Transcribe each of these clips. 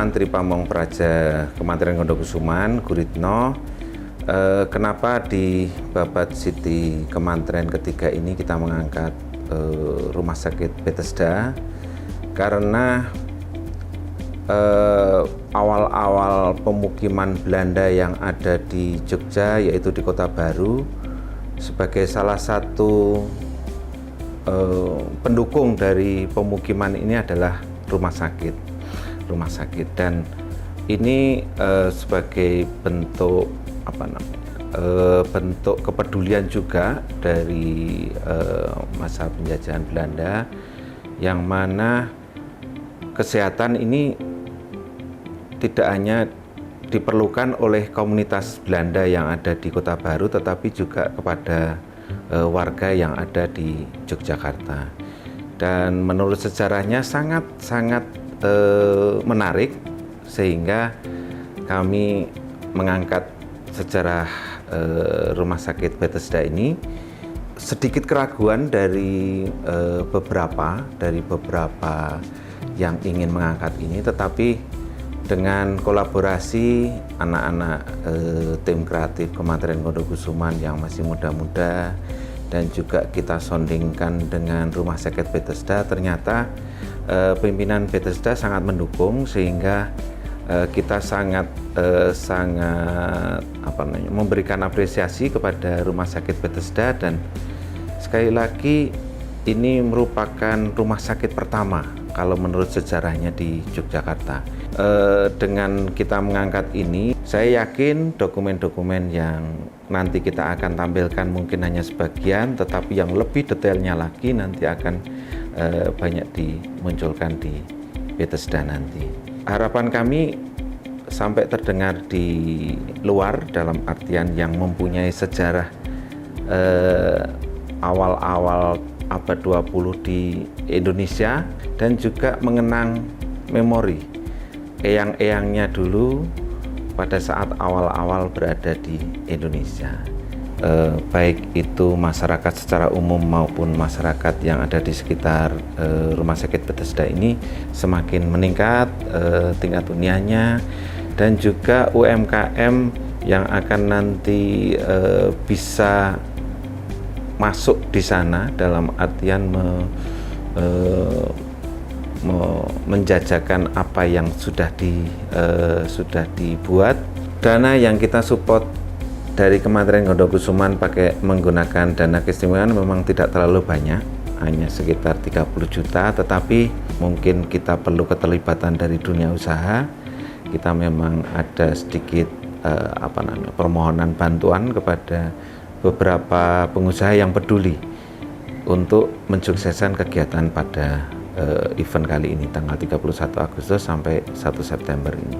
Mantri Pamong Praja Kementerian Gondokusuman, Guritno. Kenapa di Babat City Kementerian ketiga ini kita mengangkat Rumah Sakit Bethesda? Karena awal-awal pemukiman Belanda yang ada di Jogja, yaitu di Kota Baru, sebagai salah satu pendukung dari pemukiman ini adalah rumah sakit, dan ini sebagai bentuk bentuk kepedulian juga dari masa penjajahan Belanda, yang mana kesehatan ini tidak hanya diperlukan oleh komunitas Belanda yang ada di Kota Baru, tetapi juga kepada warga yang ada di Yogyakarta. Dan menurut sejarahnya sangat menarik, sehingga kami mengangkat sejarah Rumah Sakit Bethesda ini. Sedikit keraguan dari beberapa yang ingin mengangkat ini, tetapi dengan kolaborasi anak-anak tim kreatif Kementerian Gondokusuman yang masih muda-muda, dan juga kita sondingkan dengan Rumah Sakit Bethesda, ternyata pimpinan Bethesda sangat mendukung, sehingga kita sangat memberikan apresiasi kepada Rumah Sakit Bethesda. Dan sekali lagi, ini merupakan rumah sakit pertama kalau menurut sejarahnya di Yogyakarta. Dengan kita mengangkat ini, saya yakin dokumen-dokumen yang nanti kita akan tampilkan mungkin hanya sebagian, tetapi yang lebih detailnya lagi nanti akan banyak dimunculkan di Bethesda nanti. Harapan kami sampai terdengar di luar, dalam artian yang mempunyai sejarah awal-awal abad 20 di Indonesia, dan juga mengenang memori eyang-eyangnya dulu pada saat awal-awal berada di Indonesia. Baik itu masyarakat secara umum maupun masyarakat yang ada di sekitar Rumah Sakit Bethesda ini semakin meningkat tingkat huniannya, dan juga UMKM yang akan nanti bisa masuk di sana, dalam artian menjajakan apa yang sudah dibuat. Dana yang kita support dari Kementerian Gondokusuman menggunakan dana keistimewaan memang tidak terlalu banyak, hanya sekitar 30 juta, tetapi mungkin kita perlu keterlibatan dari dunia usaha. Kita memang ada sedikit permohonan bantuan kepada beberapa pengusaha yang peduli untuk mensukseskan kegiatan pada event kali ini, tanggal 31 Agustus sampai 1 September ini.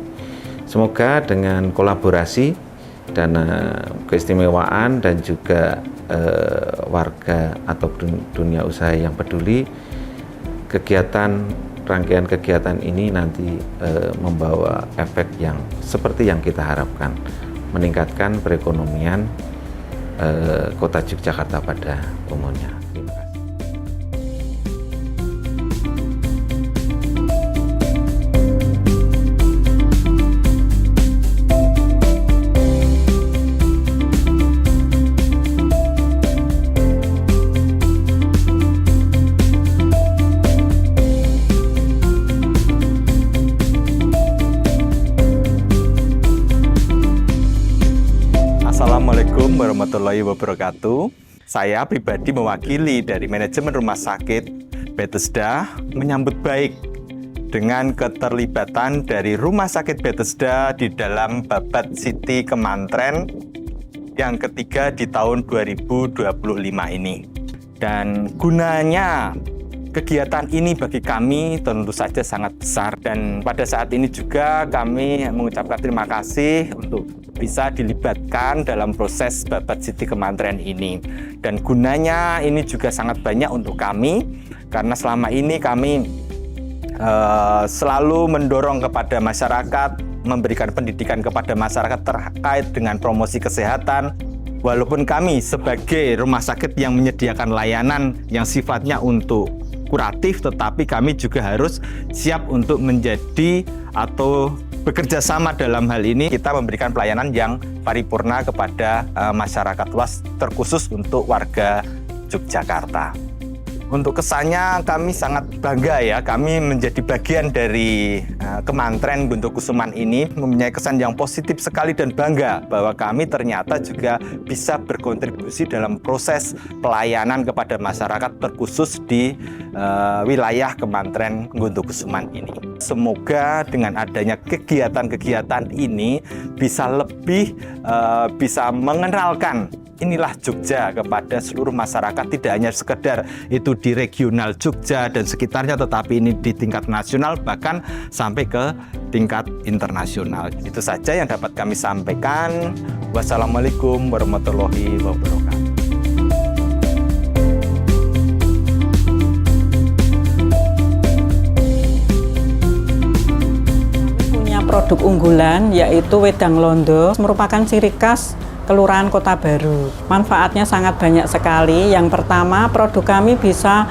Semoga dengan kolaborasi dana keistimewaan dan juga warga atau dunia usaha yang peduli, rangkaian kegiatan ini nanti membawa efek yang seperti yang kita harapkan, meningkatkan perekonomian Kota Yogyakarta pada umumnya. Terima kasih. Assalamualaikum warahmatullahi wabarakatuh. Saya pribadi mewakili dari manajemen Rumah Sakit Bethesda menyambut baik dengan keterlibatan dari Rumah Sakit Bethesda di dalam Babat City Kementerian yang ketiga di tahun 2025 ini. Dan gunanya kegiatan ini bagi kami tentu saja sangat besar, dan pada saat ini juga kami mengucapkan terima kasih untuk bisa dilibatkan dalam proses Babat City Kementerian ini. Dan gunanya ini juga sangat banyak untuk kami, karena selama ini kami selalu mendorong kepada masyarakat, memberikan pendidikan kepada masyarakat terkait dengan promosi kesehatan. Walaupun kami sebagai rumah sakit yang menyediakan layanan yang sifatnya untuk kuratif, tetapi kami juga harus siap untuk menjadi atau bekerja sama dalam hal ini. Kita memberikan pelayanan yang paripurna kepada masyarakat luas, terkhusus untuk warga Yogyakarta. Untuk kesannya kami sangat bangga ya, kami menjadi bagian dari Kemantren Gondokusuman ini, mempunyai kesan yang positif sekali dan bangga bahwa kami ternyata juga bisa berkontribusi dalam proses pelayanan kepada masyarakat, terkhusus di wilayah Kemantren Gondokusuman ini. Semoga dengan adanya kegiatan-kegiatan ini bisa lebih bisa mengenalkan inilah Jogja kepada seluruh masyarakat, tidak hanya sekedar itu di regional Jogja dan sekitarnya, tetapi ini di tingkat nasional, bahkan sampai ke tingkat internasional. Itu saja yang dapat kami sampaikan. Wassalamualaikum warahmatullahi wabarakatuh. Punya produk unggulan yaitu wedang londo, merupakan ciri khas Kelurahan Kota Baru. Manfaatnya sangat banyak sekali. Yang pertama, produk kami bisa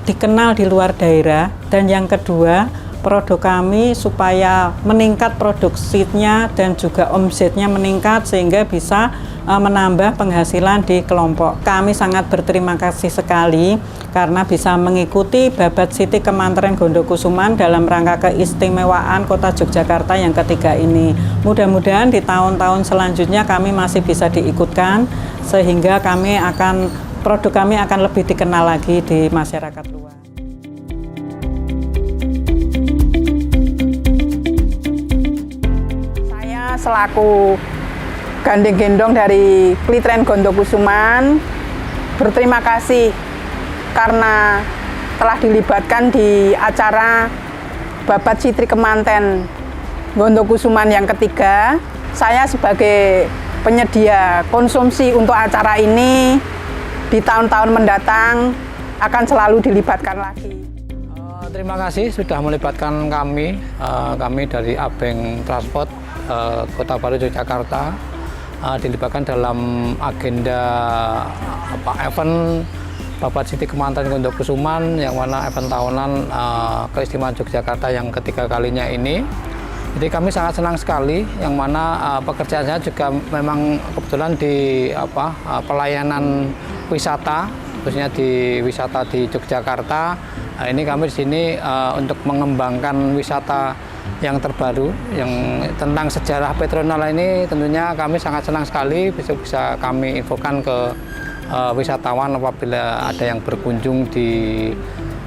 dikenal di luar daerah, dan yang kedua, produk kami supaya meningkat produksinya dan juga omsetnya meningkat sehingga bisa menambah penghasilan di kelompok. Kami sangat berterima kasih sekali karena bisa mengikuti Babat City Kemantren Gondokusuman dalam rangka keistimewaan Kota Yogyakarta yang ketiga ini. Mudah-mudahan di tahun-tahun selanjutnya kami masih bisa diikutkan sehingga produk kami akan lebih dikenal lagi di masyarakat luas. Saya selaku gandeng gendong dari Klitren Gondokusuman berterima kasih karena telah dilibatkan di acara Babat Citri Kemantren Gondokusuman yang ketiga. Saya sebagai penyedia konsumsi untuk acara ini di tahun-tahun mendatang akan selalu dilibatkan lagi. Terima kasih sudah melibatkan kami dari Abeng Transport Kota Baru Yogyakarta, dilibatkan dalam agenda event Babat City Kemantren Gondokusuman, yang mana event tahunan keistimewaan Yogyakarta yang ketiga kalinya ini. Jadi kami sangat senang sekali, yang mana pekerjaan saya juga memang kebetulan di pelayanan wisata, khususnya di wisata di Yogyakarta. Ini kami di sini untuk mengembangkan wisata yang terbaru, yang tentang sejarah Petronella ini. Tentunya kami sangat senang sekali bisa kami infokan ke wisatawan apabila ada yang berkunjung di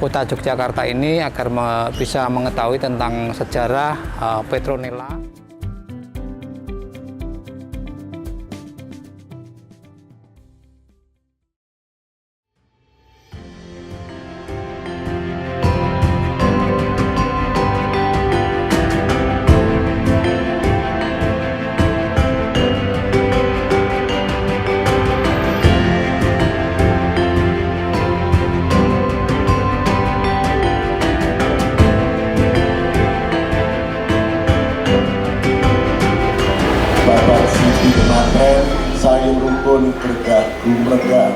Kota Yogyakarta ini agar bisa mengetahui tentang sejarah Petronella. Babat City Kemantren, sayung rukun berkah gumregah.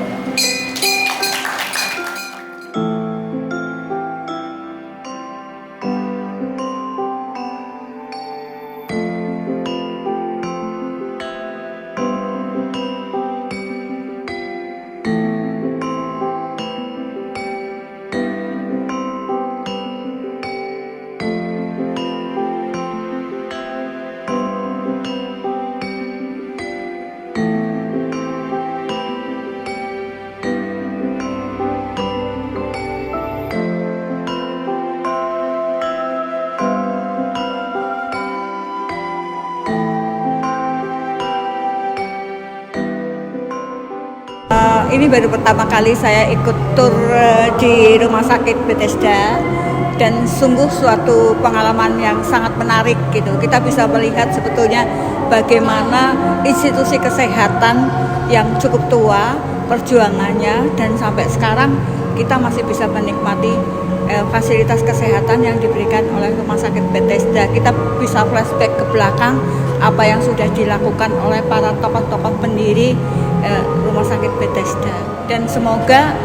Ini baru pertama kali saya ikut tur di Rumah Sakit Bethesda, dan sungguh suatu pengalaman yang sangat menarik gitu. Kita bisa melihat sebetulnya bagaimana institusi kesehatan yang cukup tua perjuangannya, dan sampai sekarang kita masih bisa menikmati fasilitas kesehatan yang diberikan oleh Rumah Sakit Bethesda. Kita bisa flashback ke belakang apa yang sudah dilakukan oleh para tokoh-tokoh pendiri Rumah Sakit Bethesda, dan semoga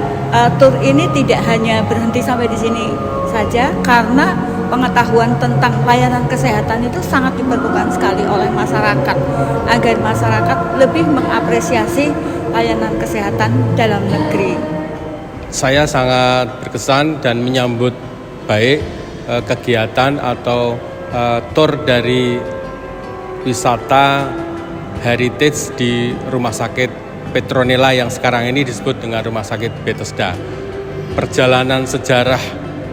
Tur ini tidak hanya berhenti sampai di sini saja, karena pengetahuan tentang layanan kesehatan itu sangat diperlukan sekali oleh masyarakat, agar masyarakat lebih mengapresiasi layanan kesehatan dalam negeri. Saya sangat berkesan dan menyambut baik kegiatan atau tur dari wisata heritage di Rumah Sakit Petronella yang sekarang ini disebut dengan Rumah Sakit Bethesda. Perjalanan sejarah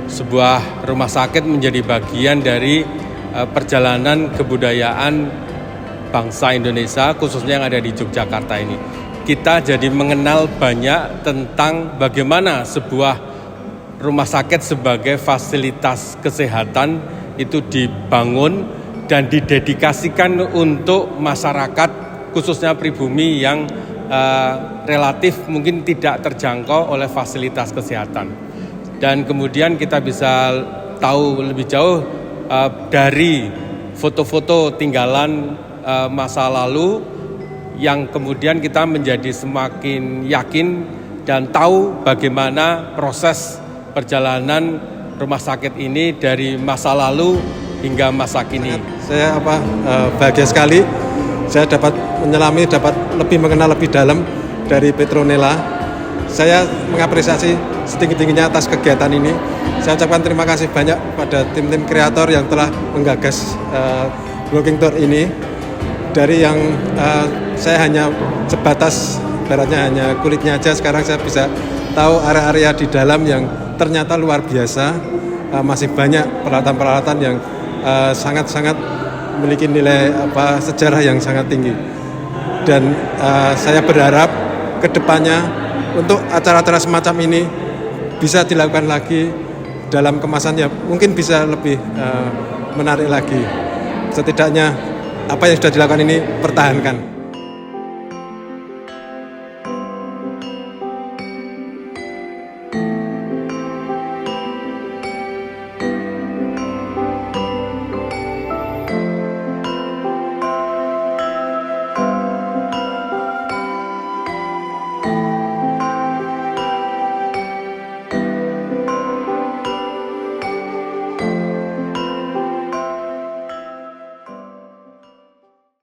sebuah rumah sakit menjadi bagian dari perjalanan kebudayaan bangsa Indonesia, khususnya yang ada di Yogyakarta ini. Kita jadi mengenal banyak tentang bagaimana sebuah rumah sakit sebagai fasilitas kesehatan itu dibangun dan didedikasikan untuk masyarakat, khususnya pribumi yang relatif mungkin tidak terjangkau oleh fasilitas kesehatan. Dan kemudian kita bisa tahu lebih jauh dari foto-foto tinggalan masa lalu yang kemudian kita menjadi semakin yakin dan tahu bagaimana proses perjalanan rumah sakit ini dari masa lalu hingga masa kini. Saya bahagia sekali saya dapat menyelami, dapat lebih mengenal lebih dalam dari Petronella. Saya mengapresiasi setinggi-tingginya atas kegiatan ini. Saya ucapkan terima kasih banyak pada tim-tim kreator yang telah menggagas walking tour ini. Dari yang saya hanya sebatas, ibaratnya hanya kulitnya aja, sekarang saya bisa tahu area-area di dalam yang ternyata luar biasa. Masih banyak peralatan-peralatan yang sangat-sangat memiliki nilai sejarah yang sangat tinggi. Dan saya berharap ke depannya untuk acara-acara semacam ini bisa dilakukan lagi dalam kemasan yang mungkin bisa lebih menarik lagi. Setidaknya apa yang sudah dilakukan ini pertahankan.